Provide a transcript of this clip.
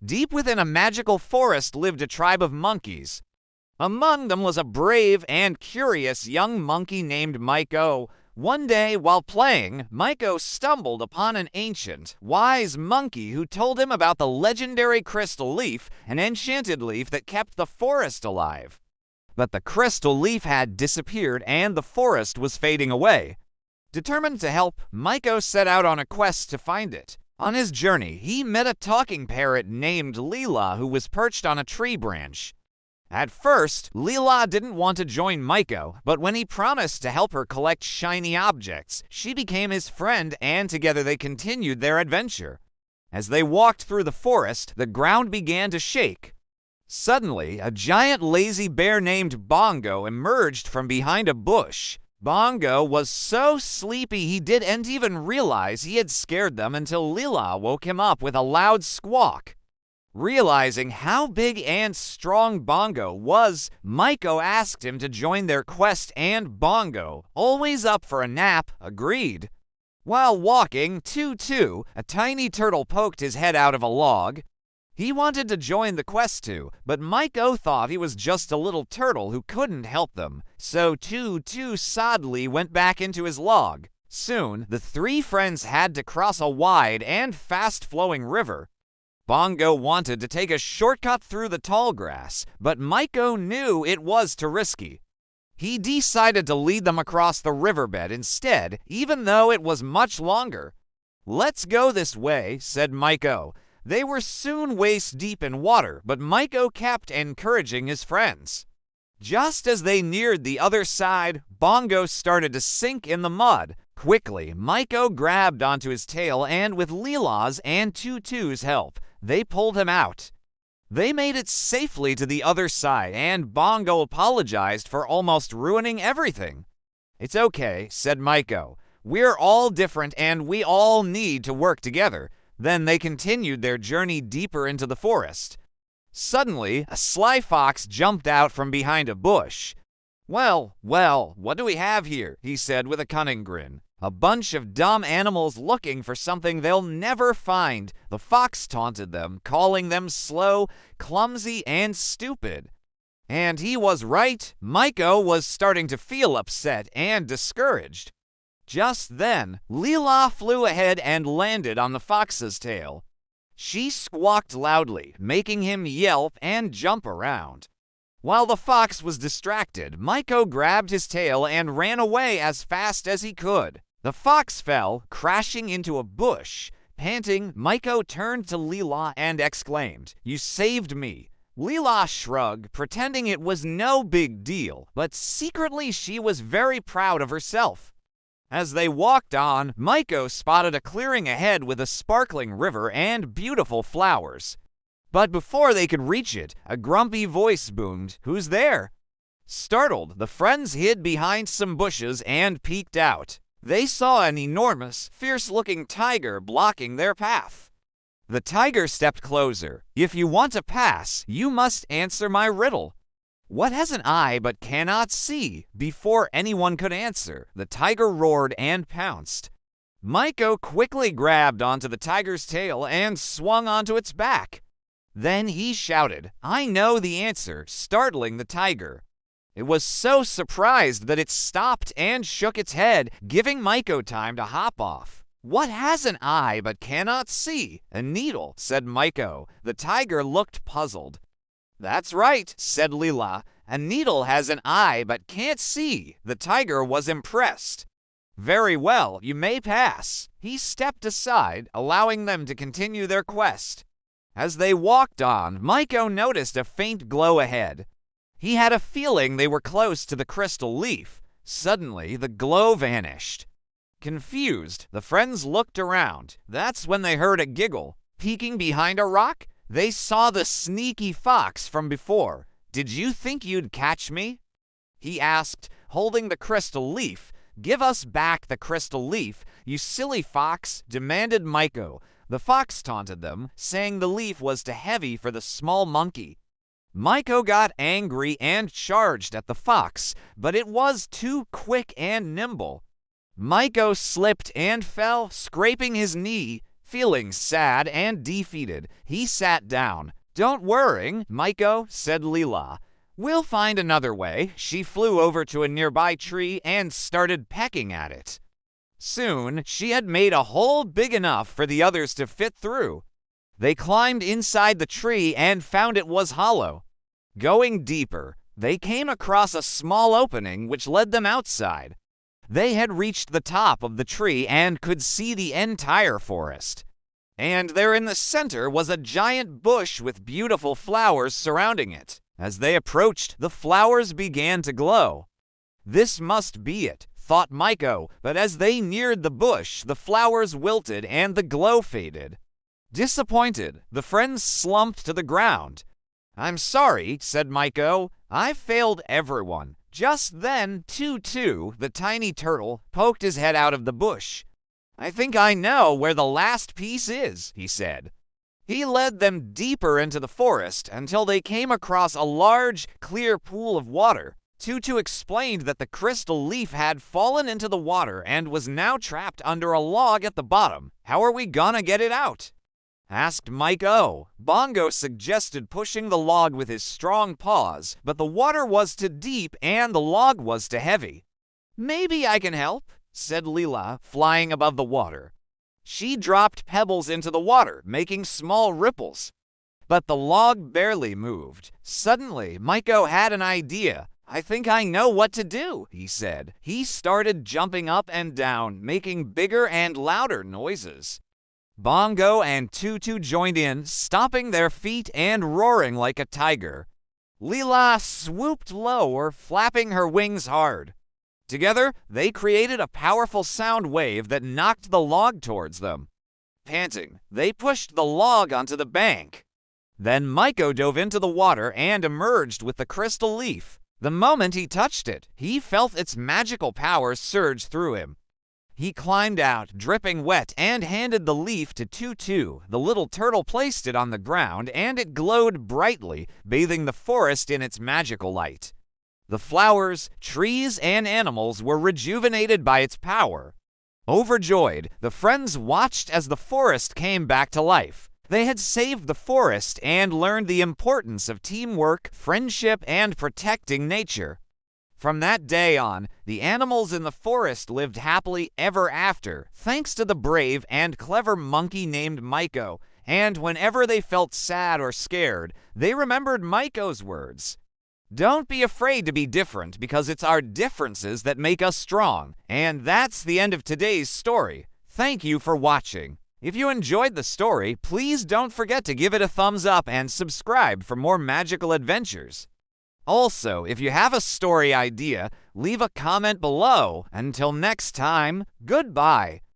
Deep within a magical forest lived a tribe of monkeys. Among them was a brave and curious young monkey named Miko. One day, while playing, Miko stumbled upon an ancient, wise monkey who told him about the legendary crystal leaf, an enchanted leaf that kept the forest alive. But the crystal leaf had disappeared and the forest was fading away. Determined to help, Miko set out on a quest to find it. On his journey, he met a talking parrot named Leela who was perched on a tree branch. At first, Leela didn't want to join Miko, but when he promised to help her collect shiny objects, she became his friend and together they continued their adventure. As they walked through the forest, the ground began to shake. Suddenly, a giant lazy bear named Bongo emerged from behind a bush. Bongo was so sleepy he didn't even realize he had scared them until Leela woke him up with a loud squawk. Realizing how big and strong Bongo was, Miko asked him to join their quest and Bongo, always up for a nap, agreed. While walking, Tutu, a tiny turtle, poked his head out of a log. He wanted to join the quest too, but Miko thought he was just a little turtle who couldn't help them, so Tutu sadly went back into his log. Soon, the three friends had to cross a wide and fast-flowing river. Bongo wanted to take a shortcut through the tall grass, but Miko knew it was too risky. He decided to lead them across the riverbed instead, even though it was much longer. "Let's go this way," said Miko. They were soon waist-deep in water, but Miko kept encouraging his friends. Just as they neared the other side, Bongo started to sink in the mud. Quickly, Miko grabbed onto his tail and with Leela's and Tutu's help, they pulled him out. They made it safely to the other side, and Bongo apologized for almost ruining everything. "It's okay," said Miko. "We're all different and we all need to work together." Then they continued their journey deeper into the forest. Suddenly, a sly fox jumped out from behind a bush. Well, what do we have here?" he said with a cunning grin. "A bunch of dumb animals looking for something they'll never find." The fox taunted them, calling them slow, clumsy, and stupid. And he was right. Miko was starting to feel upset and discouraged. Just then, Leela flew ahead and landed on the fox's tail. She squawked loudly, making him yelp and jump around. While the fox was distracted, Miko grabbed his tail and ran away as fast as he could. The fox fell, crashing into a bush. Panting, Miko turned to Leela and exclaimed, "You saved me." Leela shrugged, pretending it was no big deal, but secretly she was very proud of herself. As they walked on, Miko spotted a clearing ahead with a sparkling river and beautiful flowers. But before they could reach it, a grumpy voice boomed, "Who's there?" Startled, the friends hid behind some bushes and peeked out. They saw an enormous, fierce-looking tiger blocking their path. The tiger stepped closer. "If you want to pass, you must answer my riddle." "What has an eye but cannot see?" Before anyone could answer, the tiger roared and pounced. Miko quickly grabbed onto the tiger's tail and swung onto its back. Then he shouted, "I know the answer," startling the tiger. It was so surprised that it stopped and shook its head, giving Miko time to hop off. "What has an eye but cannot see?" "A needle," said Miko. The tiger looked puzzled. "That's right," said Leela. "A needle has an eye but can't see." The tiger was impressed. "Very well, you may pass." He stepped aside, allowing them to continue their quest. As they walked on, Miko noticed a faint glow ahead. He had a feeling they were close to the crystal leaf. Suddenly, the glow vanished. Confused, the friends looked around. That's when they heard a giggle. Peeking behind a rock, they saw the sneaky fox from before. "Did you think you'd catch me?" he asked, holding the crystal leaf. "Give us back the crystal leaf, you silly fox," demanded Miko. The fox taunted them, saying the leaf was too heavy for the small monkey. Miko got angry and charged at the fox, but it was too quick and nimble. Miko slipped and fell, scraping his knee. Feeling sad and defeated, he sat down. "Don't worry, Miko," said Leela. "We'll find another way." She flew over to a nearby tree and started pecking at it. Soon, she had made a hole big enough for the others to fit through. They climbed inside the tree and found it was hollow. Going deeper, they came across a small opening which led them outside. They had reached the top of the tree and could see the entire forest. And there in the center was a giant bush with beautiful flowers surrounding it. As they approached, the flowers began to glow. "This must be it," thought Miko, but as they neared the bush, the flowers wilted and the glow faded. Disappointed, the friends slumped to the ground. "I'm sorry," said Miko. "I failed everyone." Just then, Tutu, the tiny turtle, poked his head out of the bush. "I think I know where the last piece is," he said. He led them deeper into the forest until they came across a large, clear pool of water. Tutu explained that the crystal leaf had fallen into the water and was now trapped under a log at the bottom. "How are we gonna get it out?" asked Miko. Bongo suggested pushing the log with his strong paws, but the water was too deep and the log was too heavy. "Maybe I can help," said Leela, flying above the water. She dropped pebbles into the water, making small ripples. But the log barely moved. Suddenly, Miko had an idea. "I think I know what to do," he said. He started jumping up and down, making bigger and louder noises. Bongo and Tutu joined in, stomping their feet and roaring like a tiger. Leela swooped lower, flapping her wings hard. Together, they created a powerful sound wave that knocked the log towards them. Panting, they pushed the log onto the bank. Then Miko dove into the water and emerged with the crystal leaf. The moment he touched it, he felt its magical power surge through him. He climbed out, dripping wet, and handed the leaf to Tutu. The little turtle placed it on the ground, and it glowed brightly, bathing the forest in its magical light. The flowers, trees, and animals were rejuvenated by its power. Overjoyed, the friends watched as the forest came back to life. They had saved the forest and learned the importance of teamwork, friendship, and protecting nature. From that day on, the animals in the forest lived happily ever after, thanks to the brave and clever monkey named Miko. And whenever they felt sad or scared, they remembered Miko's words. "Don't be afraid to be different, because it's our differences that make us strong." And that's the end of today's story. Thank you for watching. If you enjoyed the story, please don't forget to give it a thumbs up and subscribe for more magical adventures. Also, if you have a story idea, leave a comment below. Until next time, goodbye.